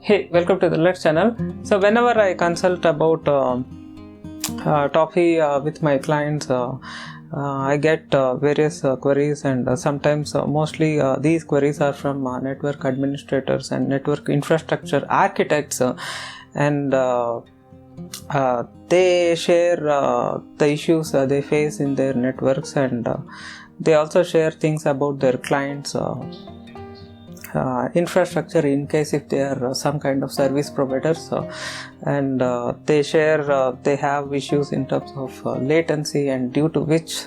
Hey, welcome to the Let's channel. So whenever I consult about topic with my clients, I get various queries, and sometimes mostly these queries are from network administrators and network infrastructure architects, and they share the issues they face in their networks, and they also share things about their clients infrastructure in case if they are some kind of service providers, and they share they have issues in terms of latency, and due to which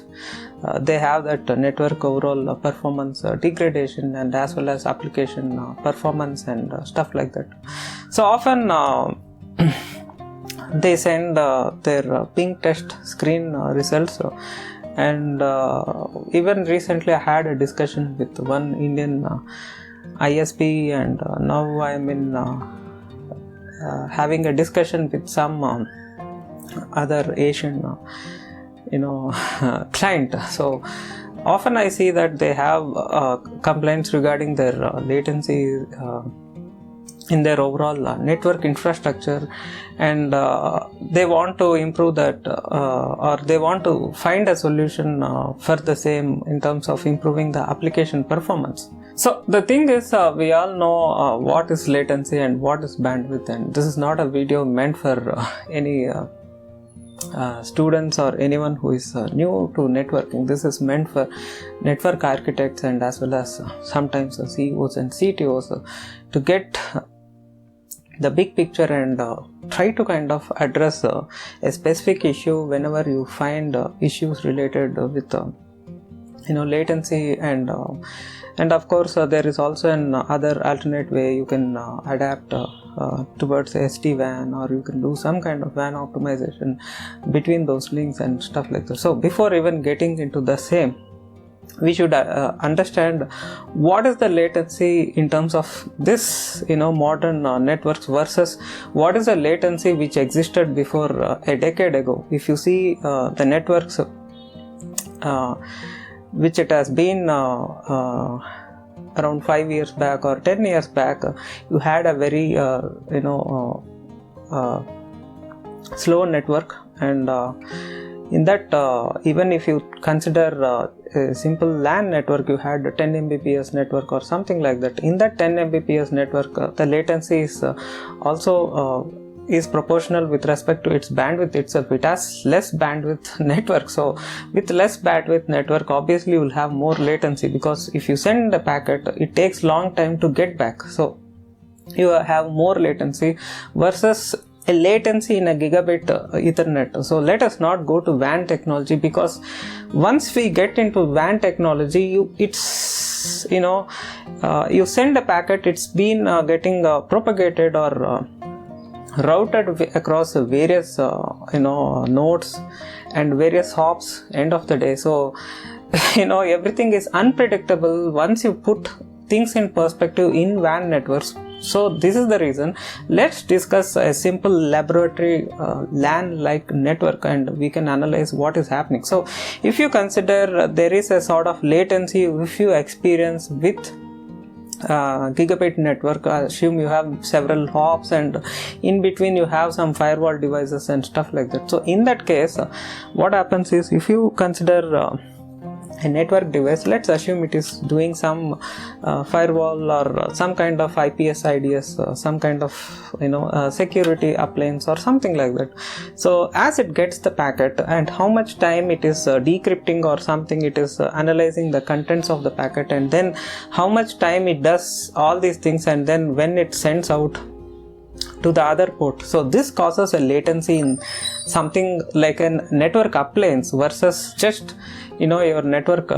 they have that network overall performance degradation, and as well as application performance and stuff like that. So often they send their ping test screen results, and even recently I had a discussion with one Indian ISP, and now I am in having a discussion with some other Asian client. So often I see that they have complaints regarding their latency in their overall network infrastructure, and they want to improve that, or they want to find a solution for the same in terms of improving the application performance. So the thing is, we all know what is latency and what is bandwidth, and this is not a video meant for any students or anyone who is new to networking. This is meant for network architects, and as well as sometimes CEOs and CTOs to get the big picture and try to kind of address a specific issue whenever you find issues related with latency, and of course there is also an other alternate way you can adapt towards sd-wan, or you can do some kind of WAN optimization between those links and stuff like that. So before even getting into the same, we should understand what is the latency in terms of this modern networks versus what is the latency which existed before a decade ago. If you see the networks which it has been around 5 years back or 10 years back, you had a very slow network, and in that even if you consider a simple LAN network, you had a 10 Mbps network or something like that. In that 10 Mbps network, the latency is also is proportional with respect to its bandwidth itself. It has less bandwidth network. So with less bandwidth network, obviously you will have more latency, because if you send a packet, it takes long time to get back. So you have more latency versus a latency in a gigabit Ethernet. So let us not go to WAN technology, because once we get into WAN technology, you send a packet, it's been getting propagated or routed across various nodes and various hops end of the day. So everything is unpredictable once you put things in perspective in WAN networks. So this is the reason. Let's discuss a simple laboratory LAN like network, and we can analyze what is happening. So if you consider there is a sort of latency if you experience with gigabit network, assume you have several hops, and in between you have some firewall devices and stuff like that. So in that case, what happens is, if you consider a network device, let's assume it is doing some firewall or some kind of IPS IDS, some kind of security appliance or something like that. So as it gets the packet, and how much time it is decrypting or something, it is analyzing the contents of the packet, and then how much time it does all these things, and then when it sends out to the other port. So this causes a latency in something like a network appliance versus just your network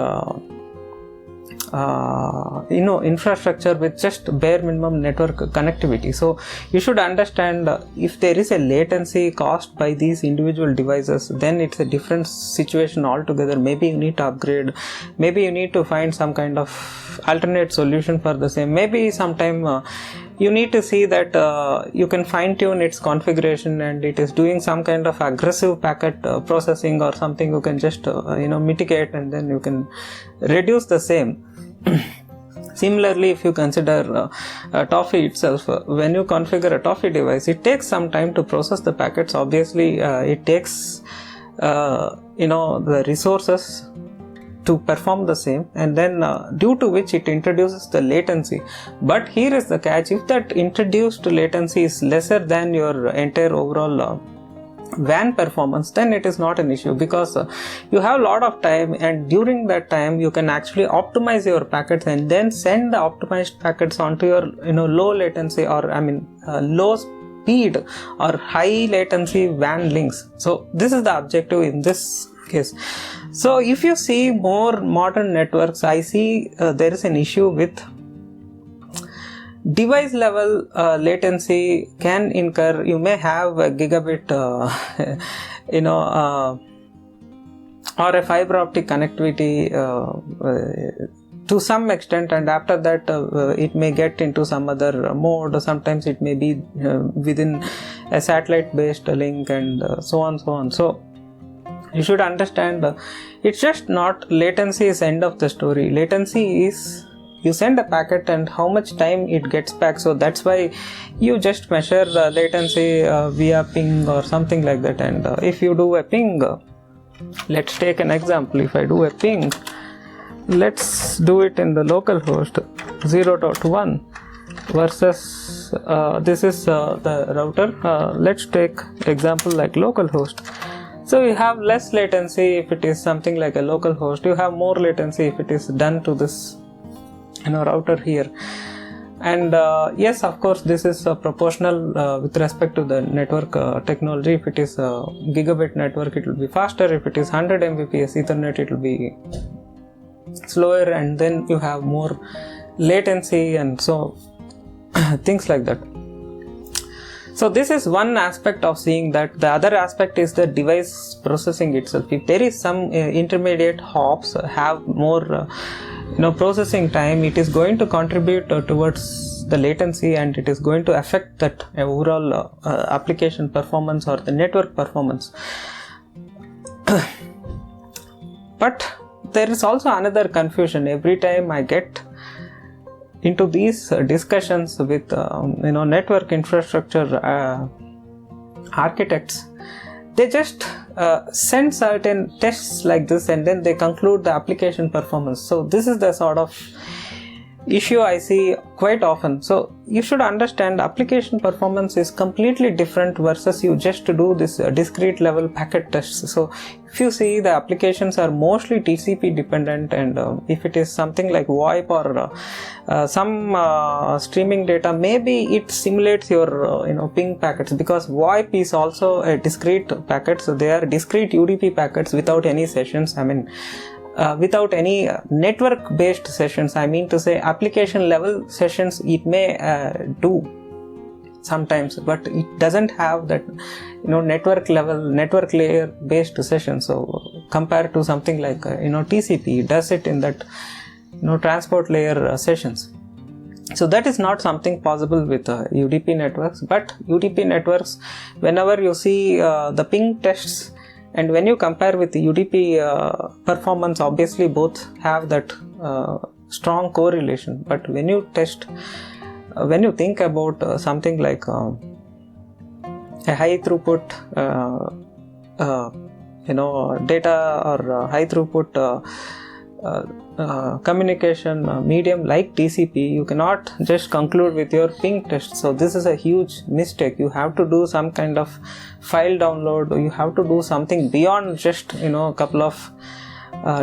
infrastructure with just bare minimum network connectivity. So you should understand, if there is a latency caused by these individual devices, then it's a different situation altogether. Maybe you need to upgrade, maybe you need to find some kind of alternate solution for the same. Maybe sometime you need to see that you can fine tune its configuration, and it is doing some kind of aggressive packet processing or something. You can just mitigate, and then you can reduce the same. Similarly, if you consider toffee itself, when you configure a toffee device, it takes some time to process the packets. Obviously, it takes the resources to perform the same, and then due to which it introduces the latency. But here is the catch: if that introduced latency is lesser than your entire overall WAN performance, then it is not an issue, because you have a lot of time, and during that time you can actually optimize your packets and then send the optimized packets onto your low latency, or low speed or high latency WAN links. So this is the objective in this case. So if you see more modern networks, I see there is an issue with device level latency can incur. You may have a gigabit or a fiber optic connectivity to some extent, and after that it may get into some other mode. Sometimes it may be within a satellite based link, and so on. So you should understand it's just not latency is end of the story. Latency is you send a packet and how much time it gets back. So that's why you just measure the latency via ping or something like that. And if you do a ping, let's take an example. If I do a ping, let's do it in the local host 0.1 versus this is the router. Let's take example like localhost. So you have less latency if it is something like a local host. You have more latency if it is done to this router here. And yes, of course, this is proportional with respect to the network technology. If it is a gigabit network, it will be faster. If it is 100 Mbps Ethernet, it will be slower, and then you have more latency, and so things like that. So this is one aspect of seeing that. The other aspect is the device processing itself. If there is some intermediate hops have more processing time, it is going to contribute towards the latency, and it is going to affect that overall application performance or the network performance. But there is also another confusion. Every time I get into these discussions with network infrastructure architects, they just send certain tests like this, and then they conclude the application performance. So this is the sort of issue I see quite often. So you should understand application performance is completely different versus you just do this discrete level packet tests. So if you see, the applications are mostly TCP dependent, and if it is something like VoIP or some streaming data, maybe it simulates your ping packets, because VoIP is also a discrete packet. So they are discrete UDP packets without any sessions. Without any network based sessions. I mean to say, application level sessions it may do sometimes, but it doesn't have that network layer based sessions. So compared to something like TCP, it does it in that transport layer sessions. So that is not something possible with UDP networks. But UDP networks, whenever you see the ping tests, and when you compare with the UDP performance, obviously both have that strong correlation. But when you think about something like a high throughput data or high throughput communication medium like TCP, you cannot just conclude with your ping test. So this is a huge mistake. You have to do some kind of file download, or you have to do something beyond just a couple of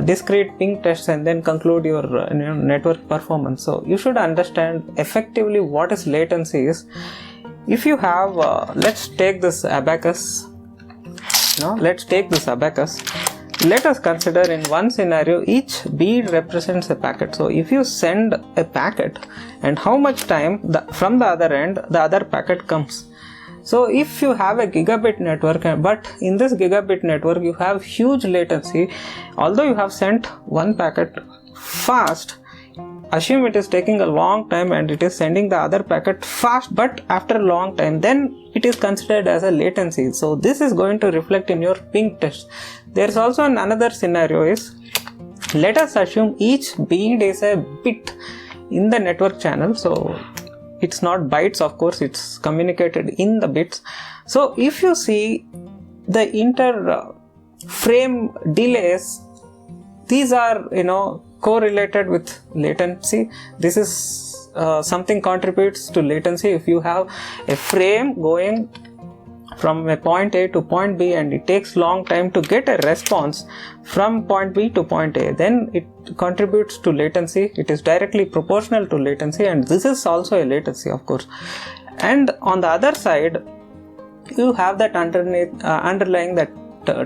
discrete ping tests and then conclude your network performance. So you should understand effectively what is latency is. If you have let's take this abacus. Let us consider in one scenario, each bead represents a packet. So if you send a packet, and how much time from the other end the other packet comes. So if you have a gigabit network, but in this gigabit network you have huge latency, although you have sent one packet fast, assume it is taking a long time and it is sending the other packet fast, but after a long time, then it is considered as a latency. So this is going to reflect in your ping test. There is also another scenario is, let us assume each bead is a bit in the network channel. So it's not bytes, of course, it's communicated in the bits. So if you see the inter frame delays, these are correlated with latency. This is something contributes to latency. If you have a frame going from a point A to point B and it takes long time to get a response from point B to point A, then it contributes to latency. It is directly proportional to latency, and this is also a latency, of course. And on the other side, you have that underlying that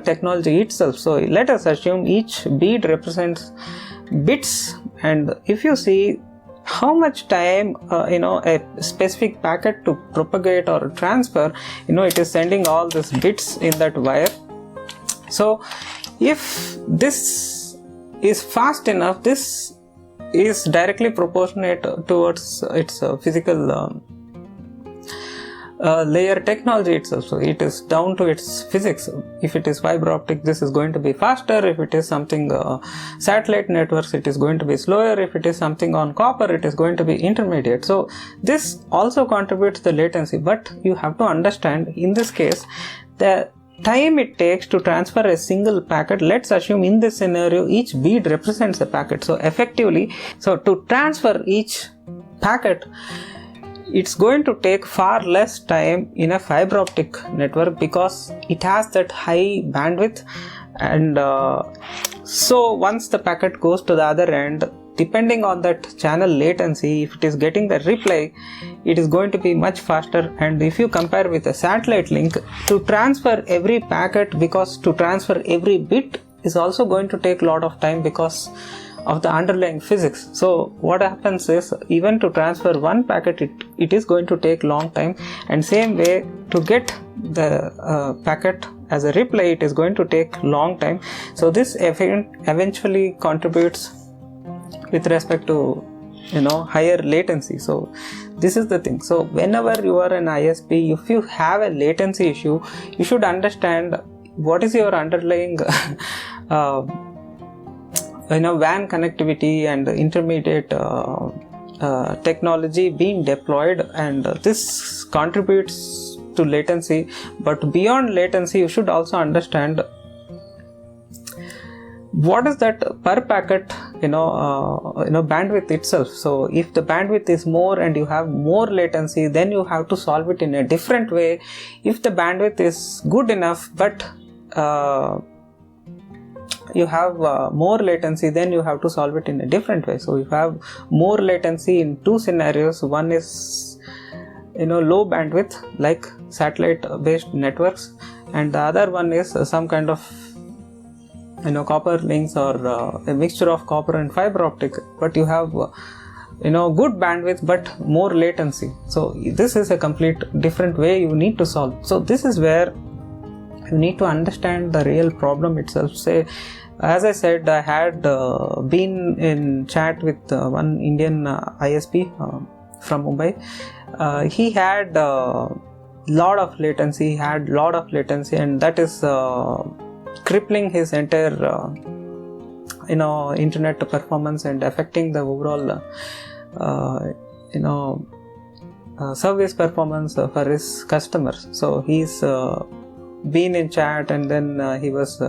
technology itself. So let us assume each bead represents bits, and if you see how much time a specific packet to propagate or transfer, it is sending all these bits in that wire. So if this is fast enough, this is directly proportionate towards its physical layer technology itself. So it is down to its physics. If it is fiber optic, this is going to be faster. If it is something satellite networks, it is going to be slower. If it is something on copper, it is going to be intermediate. So this also contributes to the latency, but you have to understand in this case the time it takes to transfer a single packet. Let's assume in this scenario each bead represents a packet. So effectively, so to transfer each packet, it's going to take far less time in a fiber optic network because it has that high bandwidth. And so once the packet goes to the other end, depending on that channel latency, if it is getting the reply, it is going to be much faster. And if you compare with a satellite link, to transfer every packet, because to transfer every bit is also going to take a lot of time because of the underlying physics. So what happens is, even to transfer one packet, it is going to take long time, and same way to get the packet as a reply, it is going to take long time. So this eventually contributes with respect to higher latency. So this is the thing. So whenever you are an ISP, if you have a latency issue, you should understand what is your underlying WAN connectivity and intermediate technology being deployed, and this contributes to latency. But beyond latency, you should also understand what is that per packet bandwidth itself. So if the bandwidth is more and you have more latency, then you have to solve it in a different way. If the bandwidth is good enough but you have more latency, then you have to solve it in a different way. So if you have more latency in two scenarios, one is low bandwidth like satellite based networks, and the other one is some kind of copper links or a mixture of copper and fiber optic, but you have good bandwidth but more latency. So this is a complete different way you need to solve. So this is where you need to understand the real problem itself. Say, as I said, I had been in chat with one Indian ISP from Mumbai. He had lot of latency, and that is crippling his entire internet performance and affecting the overall service performance for his customers. So he's been in chat, and then he was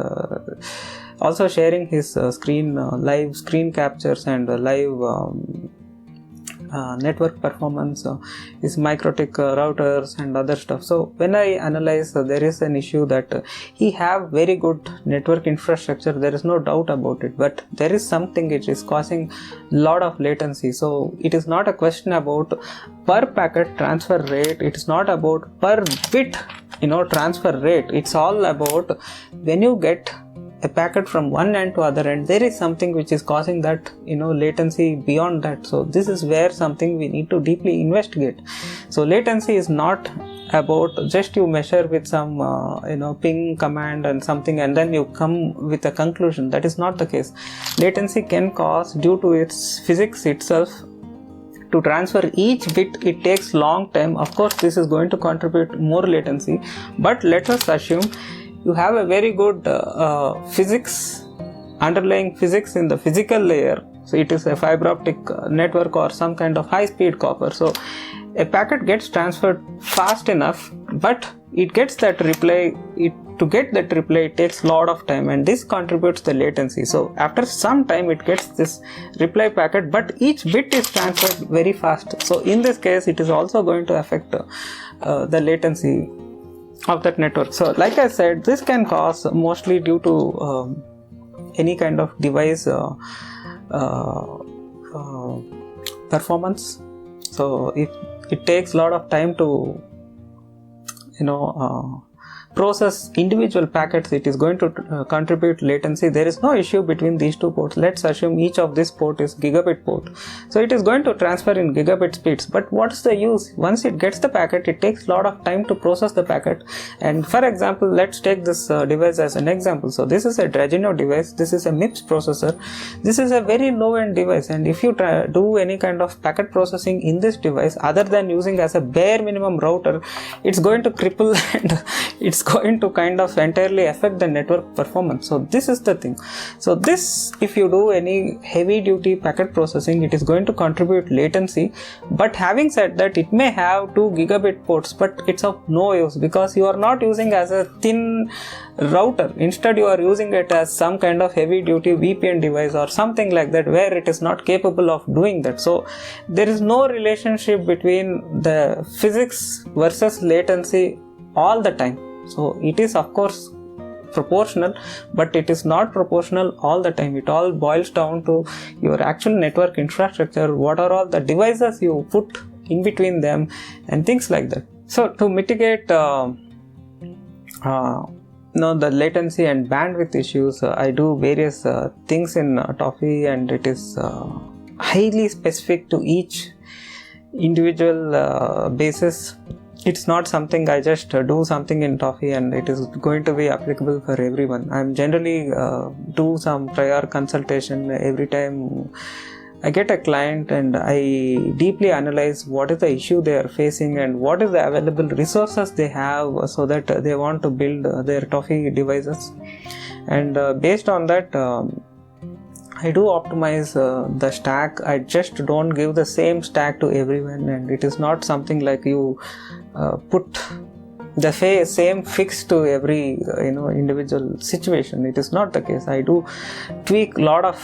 also sharing his live screen captures and live network performance, his MikroTik routers and other stuff. So when I analyze, there is an issue that he have very good network infrastructure, there is no doubt about it, but there is something which is causing lot of latency. So it is not a question about per packet transfer rate, it is not about per bit transfer rate. It's all about when you get a packet from one end to other end, there is something which is causing that latency beyond that. So this is where something we need to deeply investigate. So latency is not about just you measure with some ping command and something and then you come with a conclusion. That is not the case. Latency can cause, due to its physics itself, to transfer each bit it takes long time. Of course this is going to contribute more latency, but let us assume you have a very good physics, underlying physics in the physical layer, So it is a fiber optic network or some kind of high speed copper. So a packet gets transferred fast enough, but it gets that reply. To get that reply, it takes a lot of time, and this contributes the latency. So after some time it gets this reply packet, but each bit is transferred very fast. So in this case it is also going to affect the latency of that network. So like I said, this can cause mostly due to any kind of device performance. So if it takes a lot of time to process individual packets, it is going to contribute latency. There is no issue between these two ports. Let's assume each of this port is gigabit port, so it is going to transfer in gigabit speeds. But what's the use? Once it gets the packet, it takes a lot of time to process the packet. And for example, let's take this device as an example. So this is a Dragino device. This is a MIPS processor. This is a very low end device, and if you do any kind of packet processing in this device other than using as a bare minimum router, it's going to cripple and it's going to kind of entirely affect the network performance. So this is the thing. So this, if you do any heavy duty packet processing, it is going to contribute latency. But having said that, it may have 2 gigabit ports, but it's of no use because you are not using as a thin router. Instead you are using it as some kind of heavy duty VPN device or something like that, where it is not capable of doing that. So there is no relationship between the physics versus latency all the time. So it is of course proportional, but it is not proportional all the time. It all boils down to your actual network infrastructure, what are all the devices you put in between them and things like that. So to mitigate the latency and bandwidth issues, I do various things in Toffee, and it is highly specific to each individual basis. It's not something I just do something in Toffee and it is going to be applicable for everyone. I'm generally do some prior consultation every time I get a client, and I deeply analyze what is the issue they are facing and what is the available resources they have, so that they want to build their Toffee devices. And based on that, I do optimize the stack. I just don't give the same stack to everyone, and it is not something like you put the same fix to every individual situation. It is not the case. I do tweak a lot of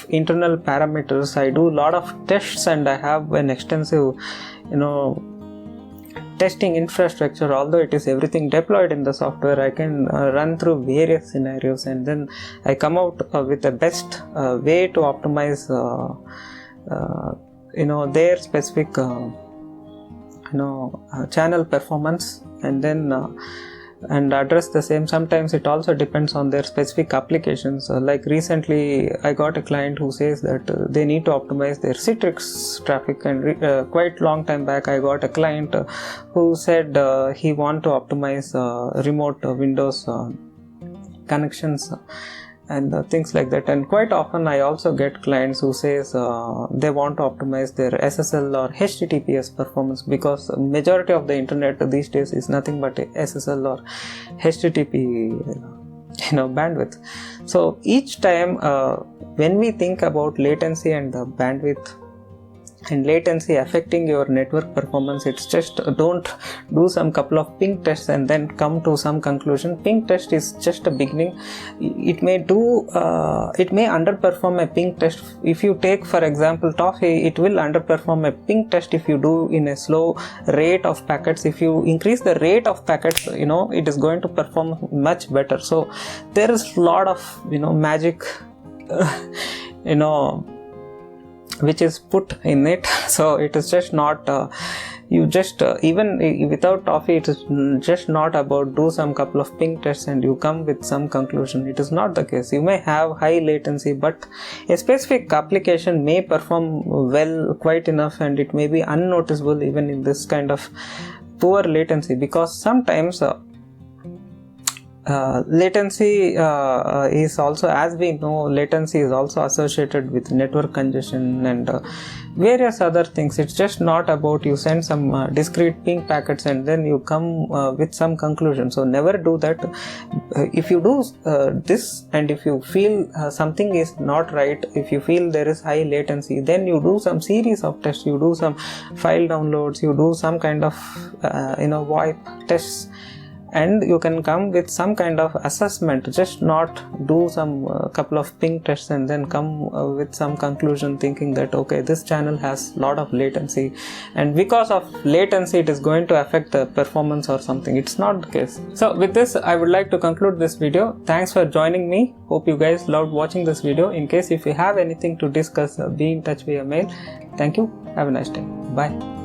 internal parameters. I do a lot of tests, and I have an extensive testing infrastructure. Although it is everything deployed in the software, I can run through various scenarios, and then I come out with the best way to optimize their specific channel performance, and then and address the same. Sometimes it also depends on their specific applications. Like recently I got a client who says that they need to optimize their Citrix traffic, and quite long time back I got a client who said he want to optimize remote Windows connections and things like that. And quite often I also get clients who says they want to optimize their SSL or HTTPS performance, because majority of the internet these days is nothing but SSL or HTTP bandwidth. So each time when we think about latency and the bandwidth and latency affecting your network performance, it's just don't do some couple of ping tests and then come to some conclusion. Ping test is just a beginning. It may underperform a ping test. If you take for example Toffee, it will underperform a ping test if you do in a slow rate of packets. If you increase the rate of packets, it is going to perform much better. So there is a lot of magic which is put in it. So it is just not even without Toffee, it is just not about do some couple of ping tests and you come with some conclusion. It is not the case. You may have high latency, but a specific application may perform well quite enough, and it may be unnoticeable even in this kind of poor latency, because sometimes latency is also, as we know, latency is also associated with network congestion and various other things. It's just not about you send some discrete ping packets and then you come with some conclusion. So never do that. If you do this, and if you feel something is not right, if you feel there is high latency, then you do some series of tests, you do some file downloads, you do some kind of VoIP tests, and you can come with some kind of assessment. Just not do some couple of ping tests and then come with some conclusion thinking that okay, this channel has lot of latency and because of latency it is going to affect the performance or something. It's not the case. So with this, I would like to conclude this video. Thanks for joining me. Hope you guys loved watching this video. In case if you have anything to discuss, be in touch via mail. Thank you. Have a nice day. Bye.